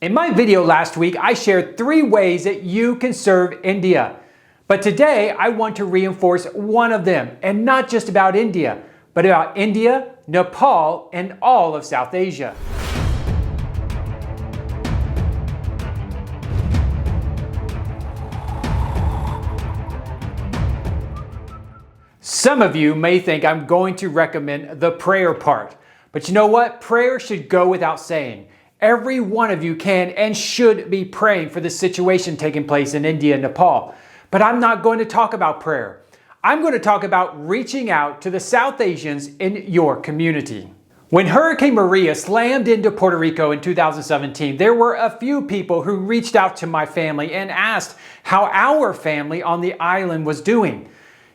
In my video last week, I shared 3 ways that you can serve India. But today, I want to reinforce one of them, and not just about India, but about India, Nepal, and all of South Asia. Some of you may think I'm going to recommend the prayer part, but you know what? Prayer should go without saying. Every one of you can and should be praying for the situation taking place in India and Nepal. But I'm not going to talk about prayer. I'm going to talk about reaching out to the South Asians in your community. When Hurricane Maria slammed into Puerto Rico in 2017, there were a few people who reached out to my family and asked how our family on the island was doing.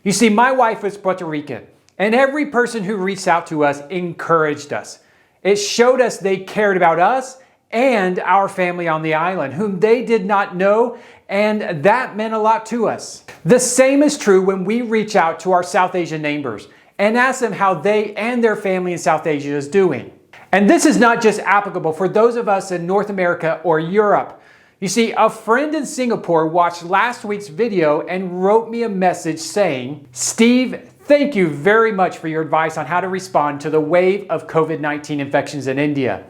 You see, my wife is Puerto Rican, and every person who reached out to us encouraged us. It showed us they cared about us and our family on the island, whom they did not know, and that meant a lot to us. The same is true when we reach out to our South Asian neighbors and ask them how they and their family in South Asia is doing. And this is not just applicable for those of us in North America or Europe. You see, a friend in Singapore watched last week's video and wrote me a message saying, "Steve, thank you very much for your advice on how to respond to the wave of COVID-19 infections in India.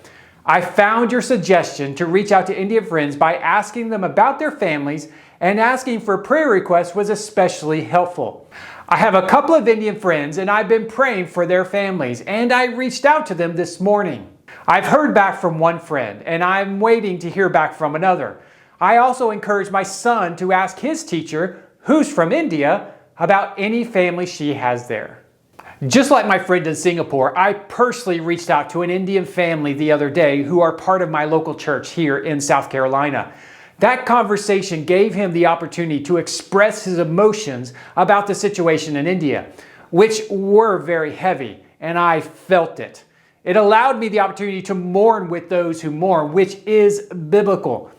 I found your suggestion to reach out to Indian friends by asking them about their families and asking for prayer requests was especially helpful. I have a couple of Indian friends and I've been praying for their families, and I reached out to them this morning. I've heard back from one friend and I'm waiting to hear back from another. I also encouraged my son to ask his teacher, who's from India, about any family she has there." Just like my friend in Singapore, I personally reached out to an Indian family the other day who are part of my local church here in South Carolina. That conversation gave him the opportunity to express his emotions about the situation in India, which were very heavy, and I felt it. It allowed me the opportunity to mourn with those who mourn, which is biblical.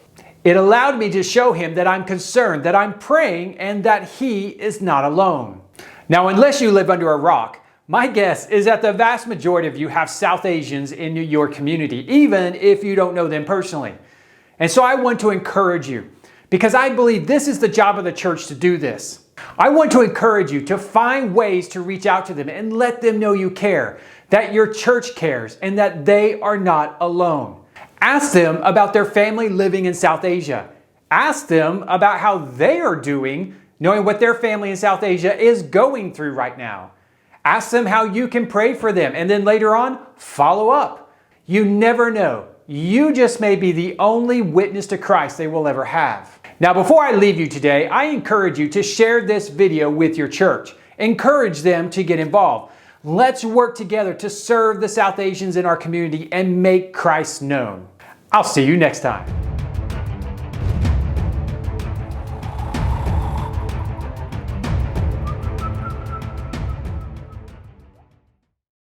It allowed me to show him that I'm concerned, that I'm praying, and that he is not alone. Now, unless you live under a rock, my guess is that the vast majority of you have South Asians in your community, even if you don't know them personally. And so I want to encourage you, because I believe this is the job of the church to do this. I want to encourage you to find ways to reach out to them and let them know you care, that your church cares, and that they are not alone. Ask them about their family living in South Asia. Ask them about how they are doing, knowing what their family in South Asia is going through right now. Ask them how you can pray for them, and then later on, follow up. You never know. You just may be the only witness to Christ they will ever have. Now, before I leave you today, I encourage you to share this video with your church. Encourage them to get involved. Let's work together to serve the South Asians in our community and make Christ known. I'll see you next time.